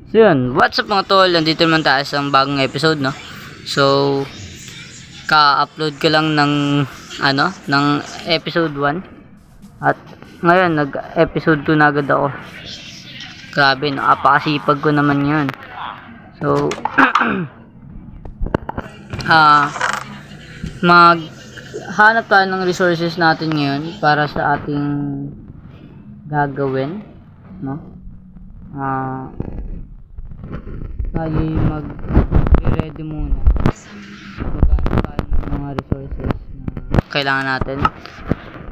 So yun, what's up mga tol? Nandito naman tayo sa bagong episode, no? So, ka-upload ko lang ng ng episode 1. At ngayon nag-episode 2 na agad ako. Grabe, napakasipag ko naman 'yun. So, maghanap tayo ng resources natin ngayon para sa ating gagawin, no? Tayo mag-ready muna. Maghanap tayo ng mga resources na kailangan natin.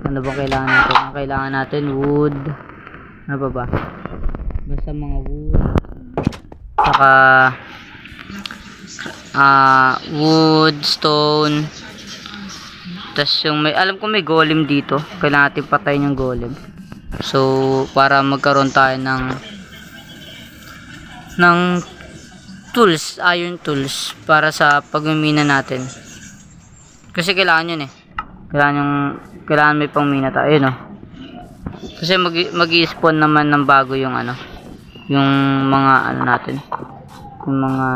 Ano ba kailangan natin? Kailangan natin wood. Ano ba? Basta mga wood. Saka wood, stone. Tapos yung alam ko may golem dito. Kailangan natin patayin yung golem. So, para magkaroon tayo ng tools, iron tools para sa pagmimina natin. Kasi kailangan yun eh. Kailangan may pangmina tayo, no? Kasi mag-i-spawn naman ng bago yung yung mga natin. Yung mga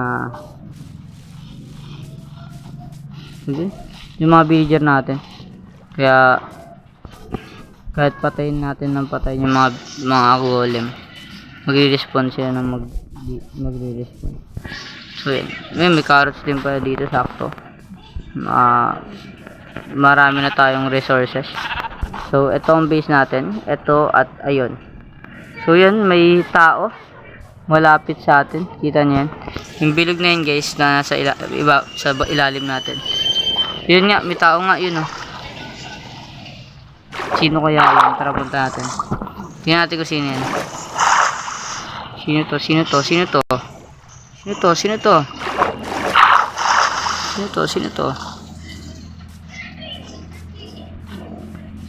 yung mga villager natin. Kaya kahit patayin natin ng patayin yung mga golem, magre-respawn sila ng magre-respawn. So yun, may carrots din pala dito, sakto. Marami na tayong resources. So ito ang base natin, ito at ayun. So yun, may tao malapit sa atin, kita niyo yan, yung bilog na yun guys, na nasa sa ilalim natin. Yun nga, may tao nga yun, oh. Sino kaya yun? Tara, punta natin. Tingnan natin kung sino yan. Sino to? Sino to? Sino to? Sino to? Sino to? Sino to? Sino to?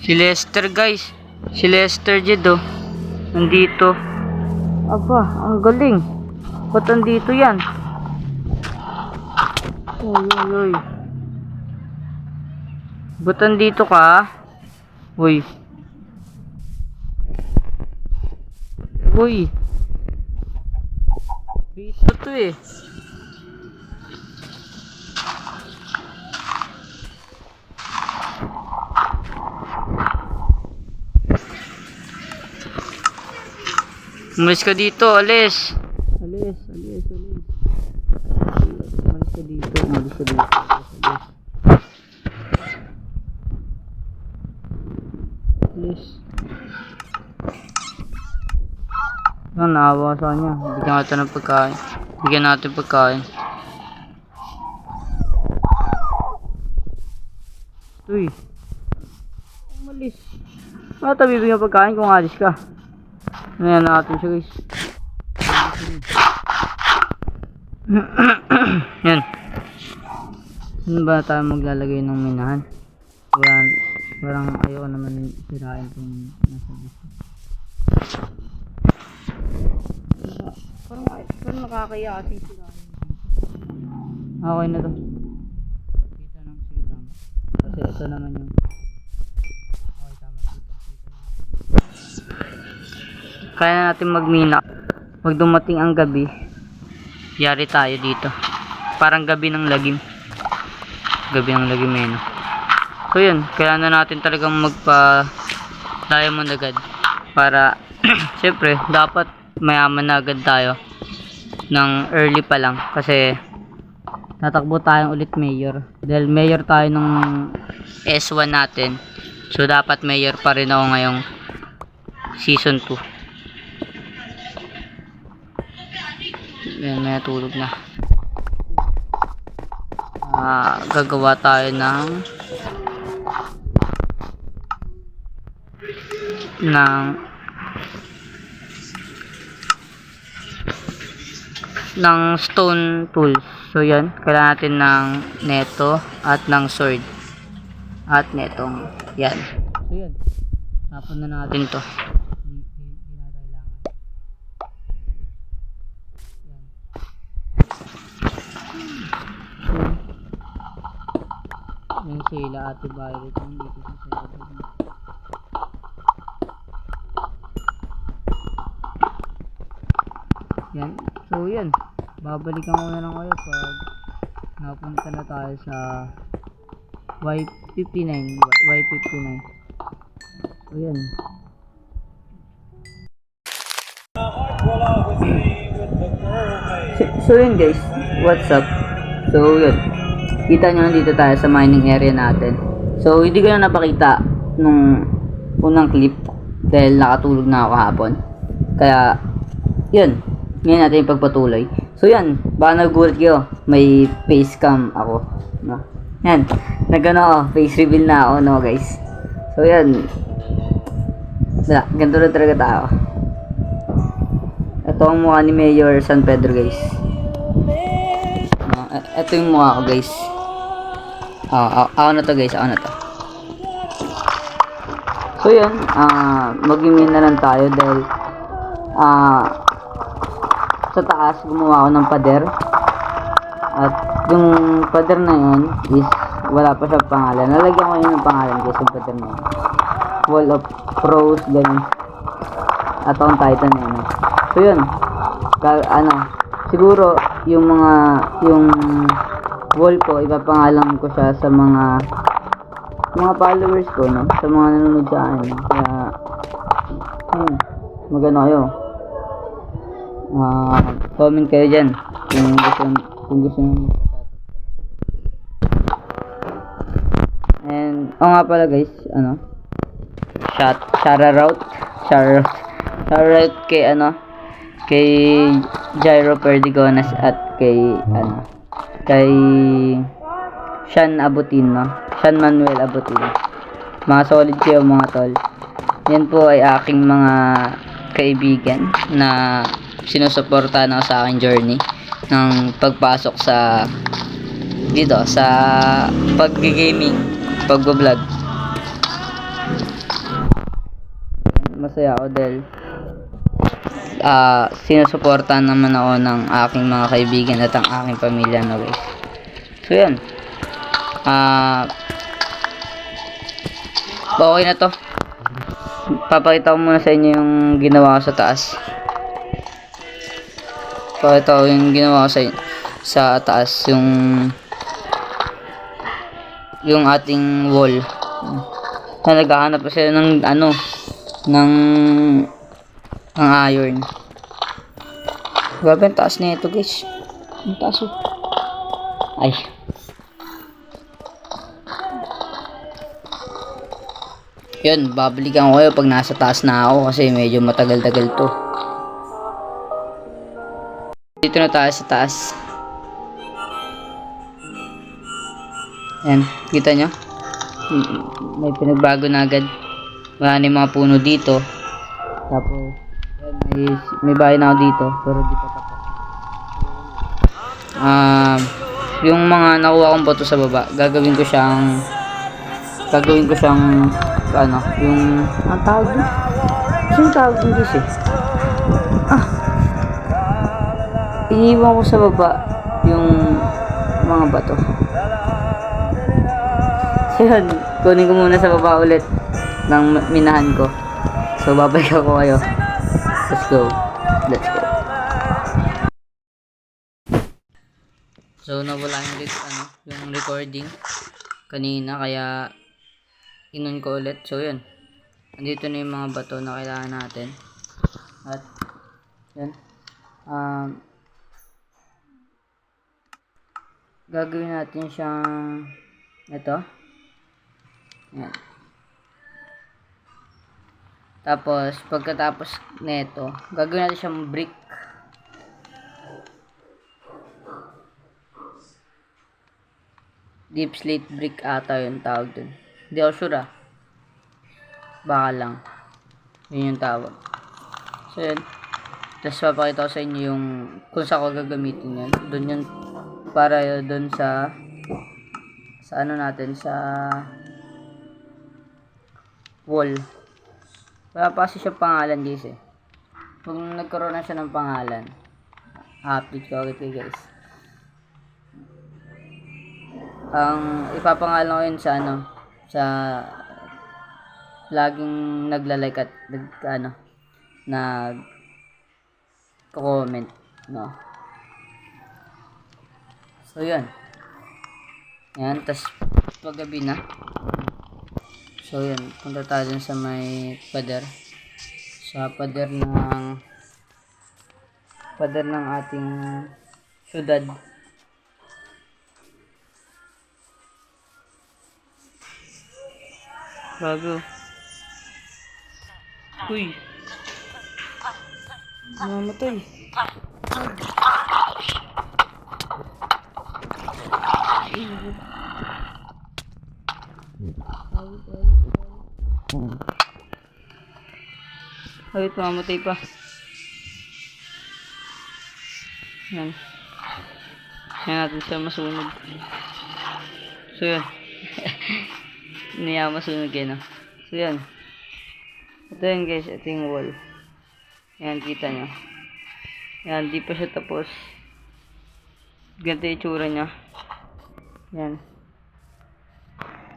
Si Lester guys. Si Lester Jed, oh. Nandito. Aba, ang galing. Ba't nandito yan? Uy. Ba't nandito ka? Uy. Bito to eh. Umalis ka dito, alis. Umalis ka dito. Alis. Naawa sa kanya. Bigyan natin pagkain. Uy. Umalis. Mata bibigyan pagkain kung alis ka. Ayan natin siya guys. Yan. Saan ba tayo maglalagay ng minahan? Parang ayaw naman sirain itong nasa dito. Parang nakakaya kasi sirain. Okay na to. Kita nang sige tama. Kasi ito naman yung okay tama. Kaya na natin magmina. Pag dumating ang gabi, yari tayo dito. Parang gabi ng lagim. No? So yun, kailangan na natin talagang magpa-diamond agad. Para, siyempre, dapat mayaman na agad tayo. Ng early pa lang. Kasi, tatakbo tayong ulit mayor. Dahil mayor tayo ng S1 natin. So, dapat mayor pa rin ako ngayong season 2. Yan, may natulog na. Gagawa tayo ng stone tools. So yan, kailangan natin ng neto at ng sword at netong yan. So yan, tapon na natin to. Yung sila ate Violet yung dito sa sila. Yan. So, yan. Babalikan ko na lang kayo pag napunta na tayo sa Y59. Y59. So, yan. So, yun guys. What's up? So, yun. Kita nyo dito tayo sa mining area natin. So, hindi ko na napakita nung unang clip dahil nakatulog na ako kahapon. Kaya, yun. Ngayon natin yung pagpatuloy. So, yan. Baka nagugulat kayo. May face cam ako. No? Yan. Nagano ako. Face reveal na ako, no guys. So, yan. Wala. Ganito na talaga tayo. Ito ang mukha ni Mayor San Pedro, guys. Ito yung mukha ko, guys. Ako na to, guys. Ako na to. So, yun. Mag-imin na lang tayo dahil sa taas gumawa ako ng pader. At yung pader na yun is wala pa siya pangalan. Nalagyan ko yun ng pangalan, guys, yung pader na yun. Wall of Pros, ganun. At ang Titan na yun. So, yun. Siguro, yung wall ko, ipapangalan ko siya sa mga followers ko, no? Sa mga nanonood sa akin. Kaya, magano kayo. Comment kayo dyan kung gusto nyo. And, nga pala guys, shoutout kay Jairo Perdigonas at kay Sean Abutin, no? Sean Manuel Abutin. Mga solid kayo mga tol. Yan po ay aking mga kaibigan na sinusuportahan ako sa aking journey ng pagpasok sa pag-gaming, pag-vlog. Masaya ako dahil sinusuportahan naman ako ng aking mga kaibigan at ang aking pamilya, no guys. So yan. Okay na to. Papakita ko muna sa inyo yung ginawa ko sa taas. Pakita ko yung ginawa ko sa taas, yung ating wall. Naghahanap pa sila ng iron. Grabe ang taas na ito, guys. Ang taas, oh. Ay. Yun, babalikan ko kayo pag nasa taas na ako kasi medyo matagal-tagal to. Dito na tayo sa taas. Yan, kita nyo? May pinagbago na agad. Wala na yung mga puno dito. Tapos, yan, may bahay na ako dito. Pero di pa tapos. Yung mga nakuha kong boto sa baba, gagawin ko siyang yung ang tawag dun? Yung tawag dun guys eh. Iniwan ko sa baba yung mga bato. So yun, kunin ko muna sa baba ulit ng minahan ko. So babalik ako kayo. Let's go. So nawala yung recording kanina kaya inon ko ulit. So yun, andito na yung mga bato na kailangan natin. At yun, gagawin natin siyang ito. Yan. Tapos pagkatapos nito, gagawin natin siyang brick. Deep slate brick ata yung tawag dun. Hindi ako sure baka lang yun yung tawag. So yun, tapos papakita ko sa inyo yung kung saan ko gagamitin yun. Dun yun, para dun sa natin, sa wall. Wala pa kasi siya pangalan guys eh. Kung nagkaroon na siya ng pangalan, update ko agad kayo guys. Ang ipapangalan ko yun sa laging nagla-like at nag-comment. No. So, yan. Yan, tas paggabi na. So, yan. Punta tayo dun sa may pader. Sa pader ng ating syudad. Grabe. Uy. Mamatay. Ayun, mamatay pa. Yan. Yan natin siya masunog. So, yan. Hindi niya masunog yan, no? So, yan. Ito yan, guys. Ito yung wall. Yan, kita nyo. Yan, di pa siya tapos. Ganito yung itsura niya. Yan.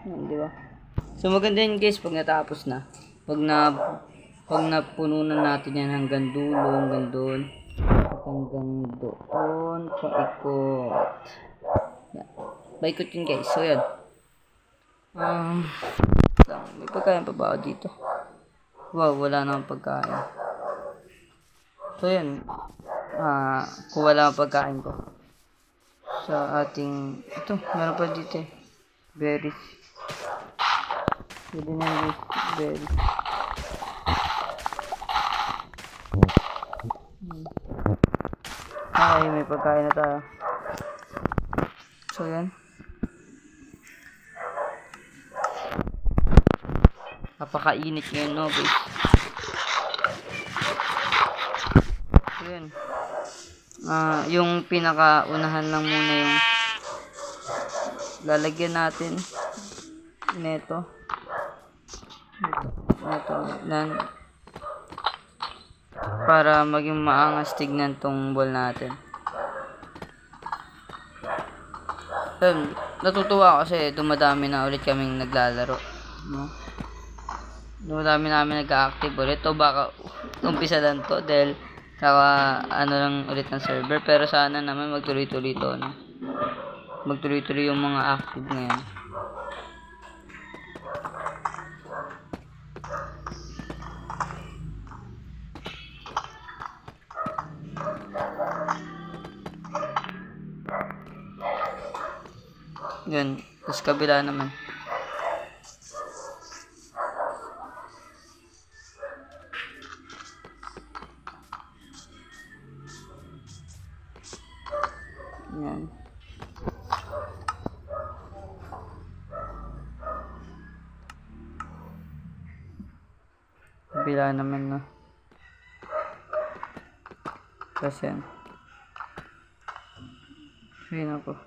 Yan, di ba? So, maganda yun, guys, pag natapos na. Pag napuno na natin yan hanggang dulo, hanggang doon. At hanggang doon, paikot. Yan. Paikot yun, guys. So, yan. May pagkain pa ba ako dito? Wow, wala namang pagkain. So, yan. Kung wala ang pagkain ko. Sa ating... Ito, meron pa dito eh. Berries. Pwede na yung berries. Okay, may pagkain na tayo. So, yan. Napakainit ngayon, no, guys. So, yan. Yung pinakaunahan lang muna yung lalagyan natin neto. Para maging maangas tignan tong ball natin. Natutuwa ako kasi dumadami na ulit kaming naglalaro, no? Dumadami namin nag-active ulit. O baka umpisa lang to dahil lang ulit ng server, pero sana naman magtuloy-tuloy to, no? Magtuloy-tuloy yung mga active ngayon. Yan, tapos kabila naman. Yan. Kabila naman, no? Kasi yan. Ayun ako.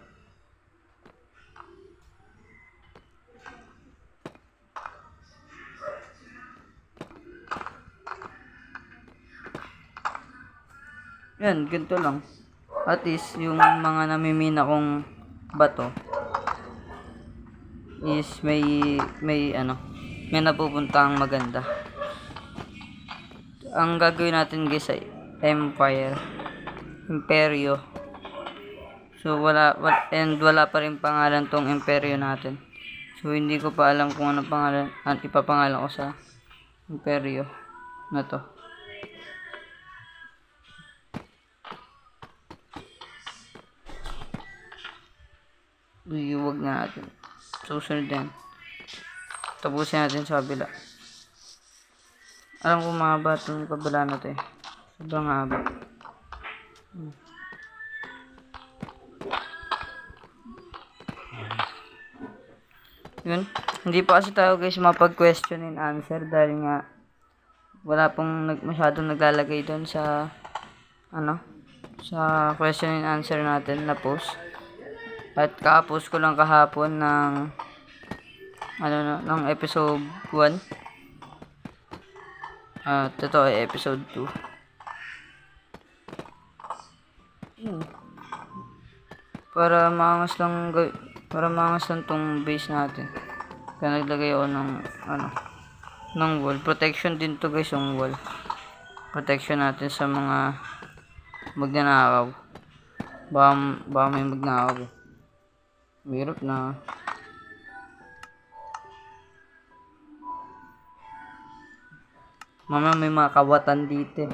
Yan, ganito lang. At least, yung mga namimina kong bato is may napupuntang maganda. Ang gagawin natin, guys, ay Imperyo. So, wala pa rin pangalan tong Imperyo natin. So, hindi ko pa alam kung ano pangalan, ipapangalan ko sa Imperyo na to. Huwag na natin. Susunod din. Tapusin natin sa kabila. Alam ko mahaba itong kabila na ito eh. Sobrang haba. Yun. Hindi pa kasi tayo, guys, mapag-question and answer dahil nga wala pong masyadong naglalagay doon sa sa question and answer natin na post. At ka-post ko lang kahapon ng ng episode 1. Ito ay episode 2. Para maangas lang tong base natin. Kaya naglagay ako ng wall. Protection din to, guys, yung wall. Protection natin sa mga magnanakaw. Baka may magnakaw. Hirap na. Mama, may mga kawatan dito eh.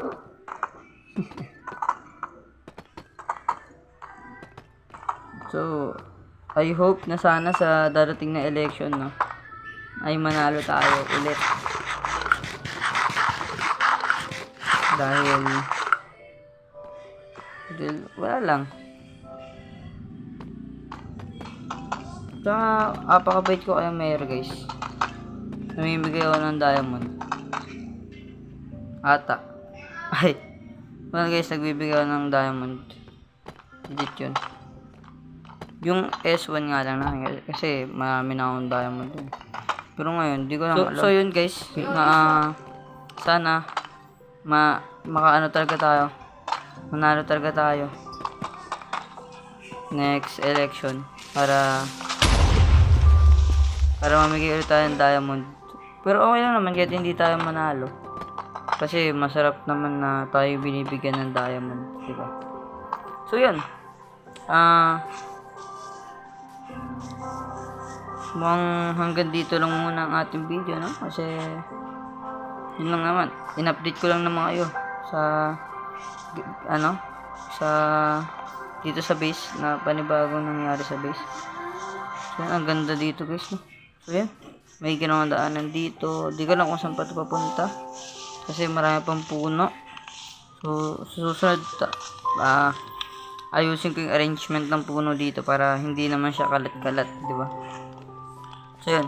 So, I hope na sana sa darating na election, no, ay manalo tayo ulit. Dahil wala lang. Tsaka, apakabait ko kayong mayor, guys. Namimigay ako ng diamond. Ata. Ay. Well, guys, nagbibigay ako ng diamond. Legit yun. Yung S1 nga lang na. Kasi, marami na akong diamond dun. Pero ngayon, di ko lang alam. So, yun, guys. Sana, makaano talaga tayo. Manalo talaga tayo. Next election. Para mamigay ulit tayo ng diamond. Pero okay lang naman kahit hindi tayo manalo. Kasi masarap naman na tayo binibigyan ng diamond, di ba? So yun. Mukhang hanggang dito lang muna ang ating video, no? Kasi yun lang naman. In-update ko lang naman kayo sa dito sa base na panibagong nangyari sa base. So, ang ganda dito, guys, no? So, yan. May ginawang daanan dito. Di ko lang kung saan pa ito papunta. Kasi marami pang puno. So, susunod, ayusin ko yung arrangement ng puno dito para hindi naman siya kalat-kalat, di ba? So, yan.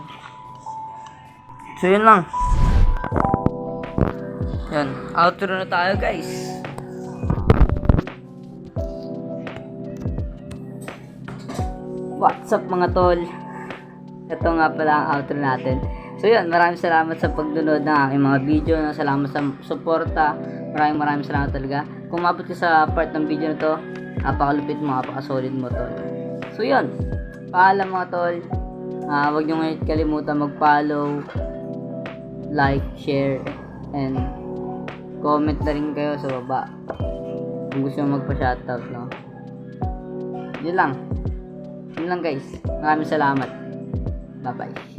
So, yun lang. Yan. Outro na tayo, guys. What's up, mga tol? Ito nga pala ang outro natin. So yun, maraming salamat sa pagdunod ng aking mga video. Salamat sa suporta. Maraming salamat talaga. Kung mabot ka sa part ng video na to, napakalupit mo, napakasolid mo, tol. So yun, paalam, mga tol. Huwag nyo ngayon kalimutan mag-follow, like, share, and comment na rin kayo sa baba kung gusto nyo magpa-shoutout, no? Yun lang. Yun lang, guys. Maraming salamat. Bye-bye.